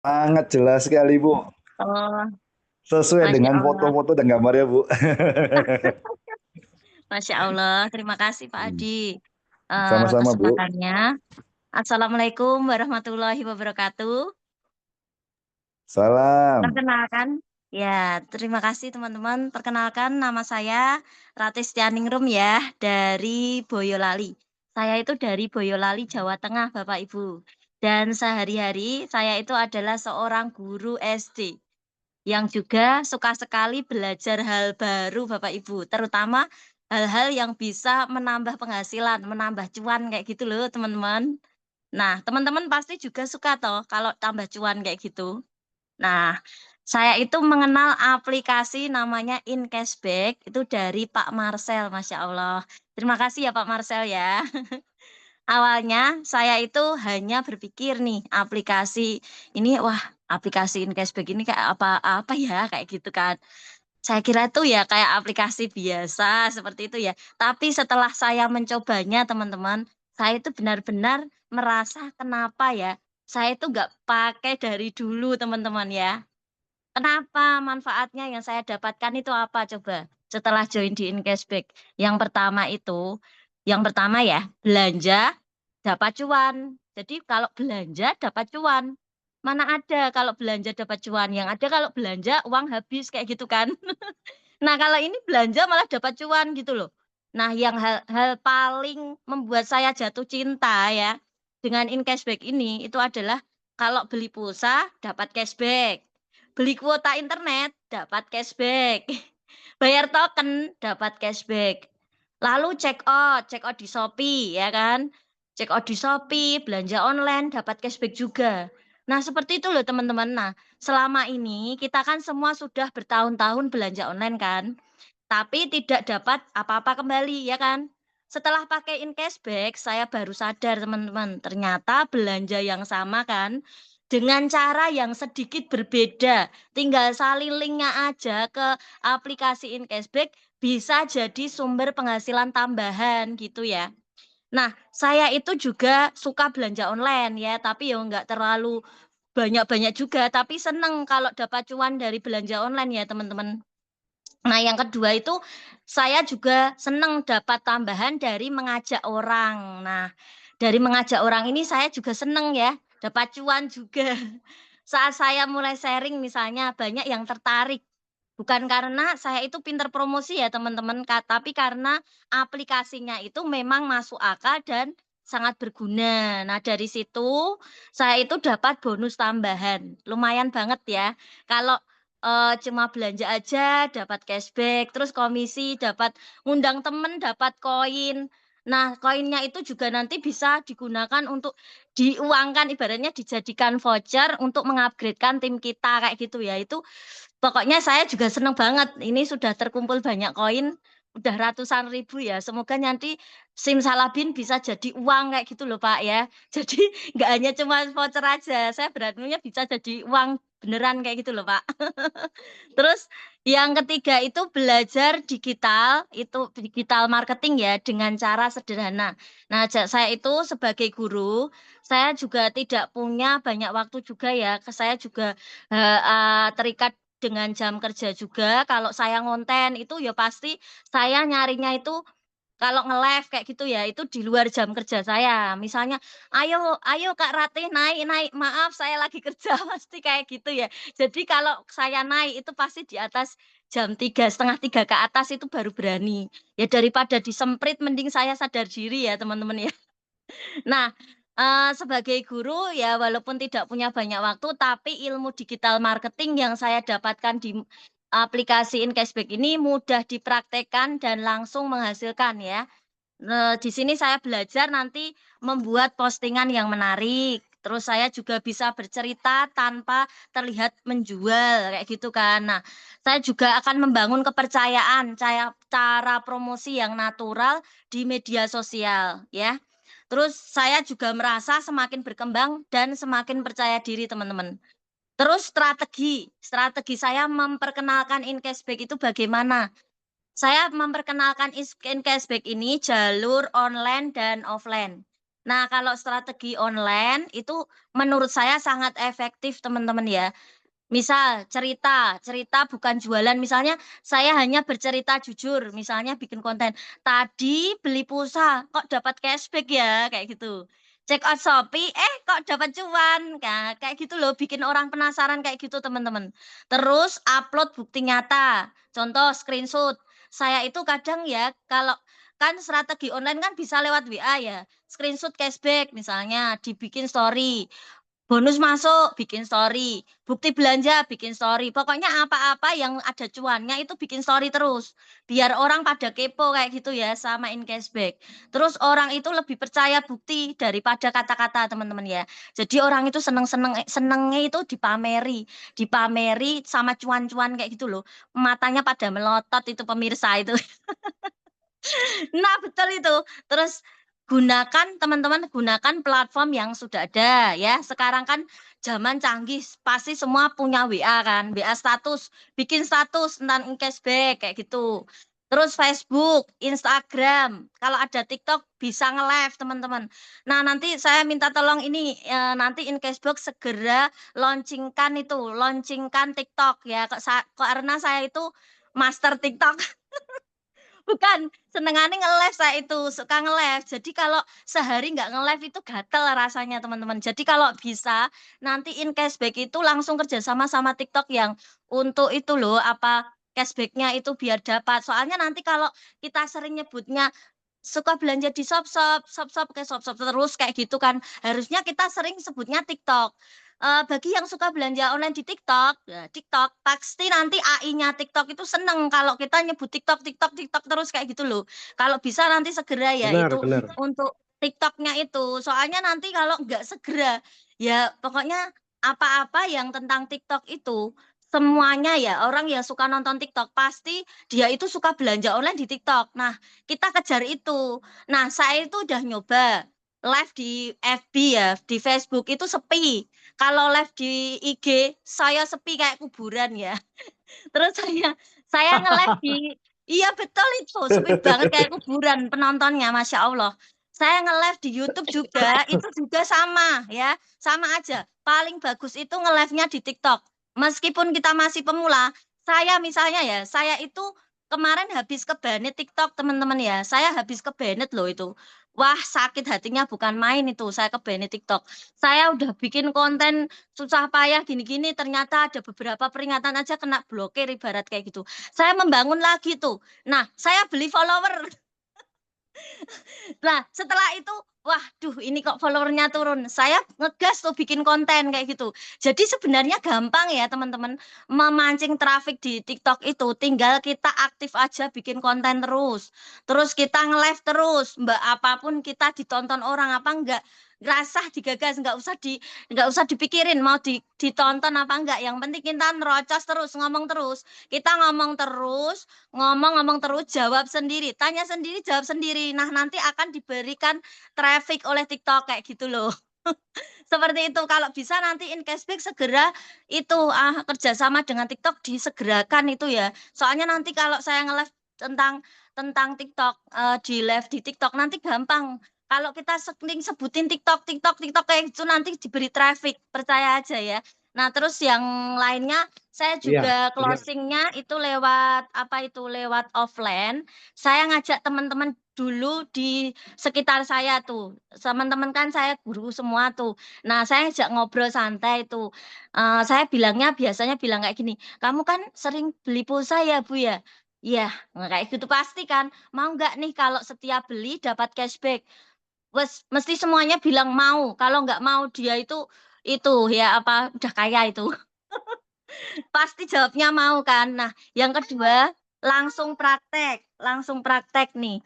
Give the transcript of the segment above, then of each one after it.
Sangat jelas sekali, Bu. Oh, Sesuai Masya dengan Allah. foto-foto dan gambarnya, Bu. Masya Allah. Terima kasih Pak Adi Sama-sama, Bu. kesempatannya. Assalamualaikum warahmatullahi wabarakatuh. Salam. Perkenalkan, ya terima kasih teman-teman. Perkenalkan nama saya Ratis Tianingrum ya dari Boyolali. Saya itu dari Boyolali, Jawa Tengah, Bapak Ibu. Dan sehari-hari saya itu adalah seorang guru SD yang juga suka sekali belajar hal baru Bapak Ibu, terutama hal-hal yang bisa menambah penghasilan, menambah cuan kayak gitu loh teman-teman. Nah, teman-teman pasti juga suka toh kalau tambah cuan kayak gitu. Nah, saya itu mengenal aplikasi namanya InCashback itu dari Pak Marcel, Masya Allah. Terima kasih ya Pak Marcel ya. Awalnya saya itu hanya berpikir nih aplikasi ini, wah aplikasi InCashback ini kayak apa ya kayak gitu kan. Saya kira itu ya kayak aplikasi biasa seperti itu ya. Tapi setelah saya mencobanya teman-teman, saya itu benar-benar merasa kenapa ya. Saya itu nggak pakai dari dulu teman-teman ya. Kenapa? Manfaatnya yang saya dapatkan itu apa coba? Setelah join di InCashback. Yang pertama ya, belanja dapat cuan. Jadi kalau belanja dapat cuan. Mana ada kalau belanja dapat cuan, yang ada kalau belanja uang habis kayak gitu kan. Nah, kalau ini belanja malah dapat cuan gitu loh. Nah, yang hal paling membuat saya jatuh cinta ya dengan InCashback ini itu adalah kalau beli pulsa dapat cashback. Beli kuota internet dapat cashback. Bayar token dapat cashback. Lalu check out di Shopee ya kan. Check out di Shopee, belanja online dapat cashback juga. Nah, seperti itu loh teman-teman. Nah, selama ini kita kan semua sudah bertahun-tahun belanja online kan, tapi tidak dapat apa-apa kembali ya kan. Setelah pakai InCashback, saya baru sadar teman-teman, ternyata belanja yang sama kan, dengan cara yang sedikit berbeda. Tinggal salin linknya aja ke aplikasi InCashback, bisa jadi sumber penghasilan tambahan gitu ya. Nah, saya itu juga suka belanja online ya, tapi ya nggak terlalu banyak-banyak juga, tapi seneng kalau dapat cuan dari belanja online ya teman-teman. Nah, yang kedua itu saya juga seneng dapat tambahan dari mengajak orang. Nah, dari mengajak orang ini saya juga seneng ya, dapat cuan juga. Saat saya mulai sharing misalnya banyak yang tertarik. Bukan karena saya itu pinter promosi ya teman-teman, tapi karena aplikasinya itu memang masuk akal dan sangat berguna. Nah, dari situ saya itu dapat bonus tambahan. Lumayan banget ya. Kalau cuma belanja aja dapat cashback, terus komisi dapat ngundang temen dapat koin. Nah, koinnya itu juga nanti bisa digunakan untuk diuangkan, ibaratnya dijadikan voucher untuk mengupgradekan tim kita kayak gitu ya. Itu pokoknya saya juga seneng banget. Ini sudah terkumpul banyak koin, udah ratusan ribu ya. Semoga nanti simsalabim bisa jadi uang kayak gitu loh Pak ya. Jadi nggak hanya cuma voucher aja, saya berharapnya bisa jadi uang beneran kayak gitu loh Pak. Terus yang ketiga itu belajar digital, itu digital marketing ya dengan cara sederhana. Nah, saya itu sebagai guru, saya juga tidak punya banyak waktu juga ya. Saya juga terikat dengan jam kerja juga. Kalau saya ngonten itu ya pasti saya nyarinya itu kalau nge-live kayak gitu ya, itu di luar jam kerja saya. Misalnya, "Ayo ayo Kak Ratih naik naik, maaf saya lagi kerja," pasti kayak gitu ya. Jadi kalau saya naik itu pasti di atas jam 3, setengah 3 ke atas itu baru berani. Ya daripada disemprit mending saya sadar diri ya teman-teman ya. Nah, sebagai guru ya walaupun tidak punya banyak waktu, tapi ilmu digital marketing yang saya dapatkan di aplikasi InCashback ini mudah dipraktekkan dan langsung menghasilkan ya. Di sini saya belajar nanti membuat postingan yang menarik, terus saya juga bisa bercerita tanpa terlihat menjual, kayak gitu kan. Nah, saya juga akan membangun kepercayaan, cara promosi yang natural di media sosial, ya. Terus saya juga merasa semakin berkembang dan semakin percaya diri, teman-teman. Terus strategi saya memperkenalkan InCashback itu bagaimana? Saya memperkenalkan InCashback ini jalur online dan offline. Nah, kalau strategi online itu menurut saya sangat efektif, teman-teman ya. Misal cerita bukan jualan, misalnya saya hanya bercerita jujur, misalnya bikin konten, "Tadi beli pulsa kok dapat cashback ya?" Kayak gitu. Check out Shopee, kok dapat cuan. Nah, kayak gitu loh, bikin orang penasaran kayak gitu, teman-teman. Terus upload bukti nyata, contoh screenshot. Saya itu kadang ya, kalau kan strategi online kan bisa lewat WA ya, screenshot cashback misalnya, dibikin story. Bonus masuk, bikin story, bukti belanja, bikin story, pokoknya apa-apa yang ada cuannya itu bikin story terus, biar orang pada kepo kayak gitu ya, samain cashback. Terus orang itu lebih percaya bukti daripada kata-kata, teman-teman ya. Jadi orang itu senengnya itu dipameri, dipameri sama cuan-cuan kayak gitu loh, matanya pada melotot itu pemirsa itu. Nah, betul itu. Terus gunakan platform yang sudah ada ya. Sekarang kan zaman canggih, pasti semua punya WA kan, WA status, bikin status tentang cashback kayak gitu. Terus Facebook, Instagram, kalau ada TikTok bisa nge-live teman-teman. Nah, nanti saya minta tolong ini nanti cashback segera launchingkan TikTok ya. Karena saya itu master TikTok. Bukan, senengannya nge-live saya itu, suka nge-live. Jadi kalau sehari nggak nge-live itu gatel rasanya teman-teman. Jadi kalau bisa nantiin cashback itu langsung kerja sama TikTok yang untuk itu loh, cashback-nya itu biar dapat. Soalnya nanti kalau kita sering nyebutnya suka belanja di shop-shop ke shop-shop terus kayak gitu kan, harusnya kita sering sebutnya TikTok. Bagi yang suka belanja online di TikTok, ya TikTok pasti nanti AI-nya TikTok itu seneng kalau kita nyebut TikTok terus kayak gitu loh. Kalau bisa nanti segera ya Benar, itu benar. untuk TikTok-nya itu, soalnya nanti kalau nggak segera, ya pokoknya apa-apa yang tentang TikTok itu, semuanya ya orang yang suka nonton TikTok pasti dia itu suka belanja online di TikTok. Nah, kita kejar itu. Nah, saya itu udah nyoba live di FB ya, di Facebook itu sepi. Kalau live di IG, saya sepi kayak kuburan ya. Terus saya nge-live di iya betul itu, sepi banget kayak kuburan penontonnya, Masya Allah. Saya nge-live di YouTube juga, itu juga sama ya, sama aja. Paling bagus itu nge-live-nya di TikTok. Meskipun kita masih pemula, saya misalnya ya, saya itu kemarin habis ke-banned TikTok teman-teman ya, saya habis ke-banned loh itu. Wah, sakit hatinya bukan main itu, saya ke-banned TikTok. Saya udah bikin konten susah payah gini-gini, ternyata ada beberapa peringatan aja kena blokir ibarat kayak gitu. Saya membangun lagi tuh. Nah, saya beli follower. Nah, setelah itu, waduh ini kok followernya turun. Saya ngegas tuh bikin konten kayak gitu. Jadi sebenarnya gampang ya teman-teman memancing traffic di TikTok itu. Tinggal kita aktif aja bikin konten terus. Terus kita nge-live terus. Mbak apapun kita ditonton orang apa enggak. Rasah digagas, nggak usah dipikirin mau ditonton apa enggak. Yang penting kita nerocos terus, ngomong terus. Kita ngomong terus, jawab sendiri, tanya sendiri, jawab sendiri. Nah, nanti akan diberikan traffic oleh TikTok kayak gitu loh. Seperti itu, kalau bisa nanti cashback segera itu kerjasama dengan TikTok disegerakan itu ya. Soalnya nanti kalau saya nge-live tentang TikTok di live di TikTok nanti gampang. Kalau kita sering sebutin TikTok kayak gitu nanti diberi traffic, percaya aja ya. Nah, terus yang lainnya saya Iya, juga benar. closing-nya itu lewat offline. Saya ngajak teman-teman dulu di sekitar saya tuh. Teman-teman kan saya guru semua tuh. Nah, saya ajak ngobrol santai tuh. Saya biasanya bilang kayak gini, "Kamu kan sering beli pulsa ya, Bu, ya?" "Iya." Nah, kayak gitu pasti kan, "Mau nggak nih kalau setiap beli dapat cashback?" Mesti semuanya bilang mau, kalau nggak mau dia itu ya udah kaya itu. Pasti jawabnya mau kan. Nah, yang kedua, langsung praktek nih.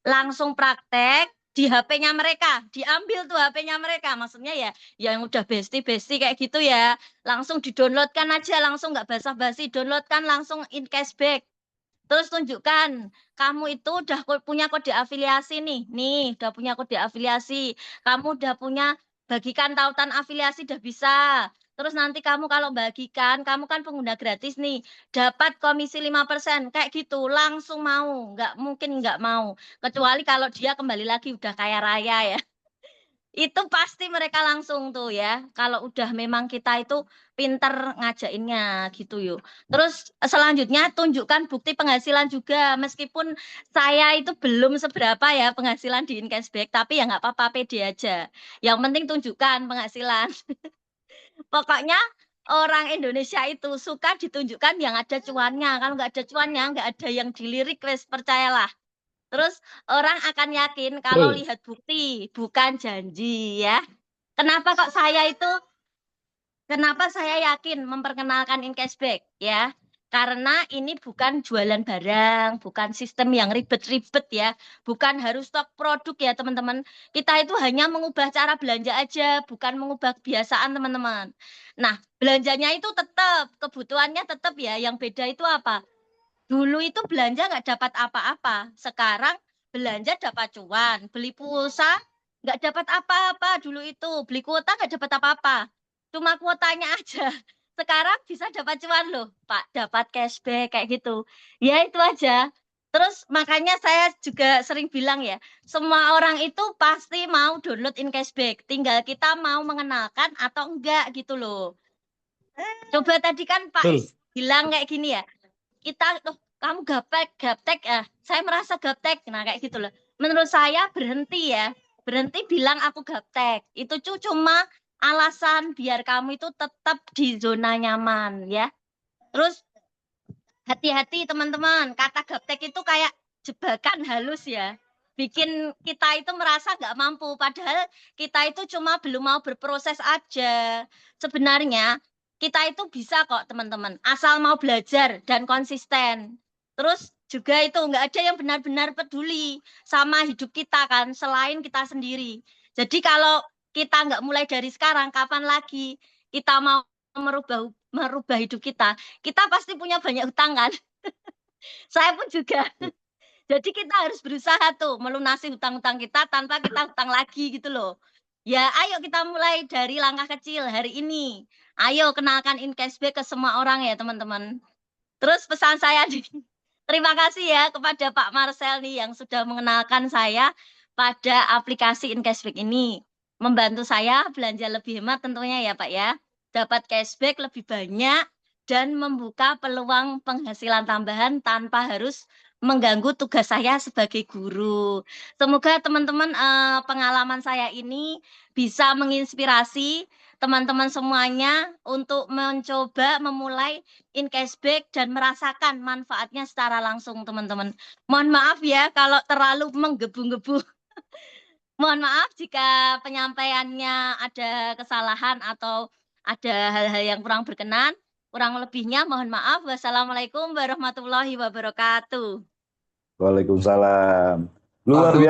Langsung praktek di HP-nya mereka, diambil tuh HP-nya mereka. Maksudnya ya yang udah bestie-bestie kayak gitu ya, langsung di-download-kan aja, langsung nggak basa-basi, download-kan langsung cashback. Terus tunjukkan, kamu itu udah punya kode afiliasi nih, udah punya kode afiliasi, kamu udah punya bagikan tautan afiliasi udah bisa. Terus nanti kamu kalau bagikan, kamu kan pengguna gratis nih, dapat komisi 5%, kayak gitu, langsung mau, nggak mungkin nggak mau. Kecuali kalau dia kembali lagi udah kaya raya ya. Itu pasti mereka langsung tuh ya, kalau udah memang kita itu pinter ngajainnya gitu yo. Terus selanjutnya tunjukkan bukti penghasilan juga, meskipun saya itu belum seberapa ya penghasilan di Incashback, tapi ya nggak apa-apa pede aja. Yang penting tunjukkan penghasilan. Pokoknya orang Indonesia itu suka ditunjukkan yang ada cuannya, kalau nggak ada cuannya nggak ada yang dilirik wes percayalah. Terus orang akan yakin kalau Betul. lihat bukti, bukan janji ya. Kenapa kok kenapa saya yakin memperkenalkan Incashback ya? Karena ini bukan jualan barang, bukan sistem yang ribet-ribet ya, bukan harus stok produk ya teman-teman. Kita itu hanya mengubah cara belanja aja, bukan mengubah kebiasaan teman-teman. Nah, belanjanya itu tetap, kebutuhannya tetap ya. Yang beda itu apa? Dulu itu belanja nggak dapat apa-apa, sekarang belanja dapat cuan, beli pulsa nggak dapat apa-apa dulu itu, beli kuota nggak dapat apa-apa, cuma kuotanya aja. Sekarang bisa dapat cuan loh, Pak, dapat cashback kayak gitu. Ya itu aja. Terus makanya saya juga sering bilang ya, semua orang itu pasti mau download Incashback, tinggal kita mau mengenalkan atau enggak gitu loh. Coba tadi kan Pak Betul. Is bilang kayak gini ya, kita tuh kamu gaptek ya, saya merasa gaptek, nah kayak gitu loh. Menurut saya berhenti ya, berhenti bilang aku gaptek, itu cuma alasan biar kamu itu tetap di zona nyaman ya. Terus hati-hati teman-teman, kata gaptek itu kayak jebakan halus ya, bikin kita itu merasa nggak mampu, padahal kita itu cuma belum mau berproses aja. Sebenarnya kita itu bisa kok teman-teman, asal mau belajar dan konsisten. Terus juga itu nggak ada yang benar-benar peduli sama hidup kita kan, selain kita sendiri. Jadi kalau kita nggak mulai dari sekarang, kapan lagi kita mau merubah merubah hidup kita pasti punya banyak hutang kan. Saya pun juga. Jadi kita harus berusaha tuh melunasi hutang-hutang kita tanpa kita hutang lagi gitu loh. Ya ayo kita mulai dari langkah kecil hari ini. Ayo kenalkan Incashback ke semua orang ya teman-teman. Terus pesan saya nih, terima kasih ya kepada Pak Marcel nih yang sudah mengenalkan saya pada aplikasi Incashback ini. Membantu saya belanja lebih hemat tentunya ya Pak ya. Dapat cashback lebih banyak dan membuka peluang penghasilan tambahan tanpa harus mengganggu tugas saya sebagai guru. Semoga teman-teman pengalaman saya ini bisa menginspirasi teman-teman semuanya untuk mencoba memulai Incashback dan merasakan manfaatnya secara langsung teman-teman. Mohon maaf ya kalau terlalu menggebu-gebu. Mohon maaf jika penyampaiannya ada kesalahan atau ada hal-hal yang kurang berkenan. Kurang lebihnya mohon maaf. Wassalamualaikum warahmatullahi wabarakatuh. Waalaikumsalam. Luar Waduh, biasa.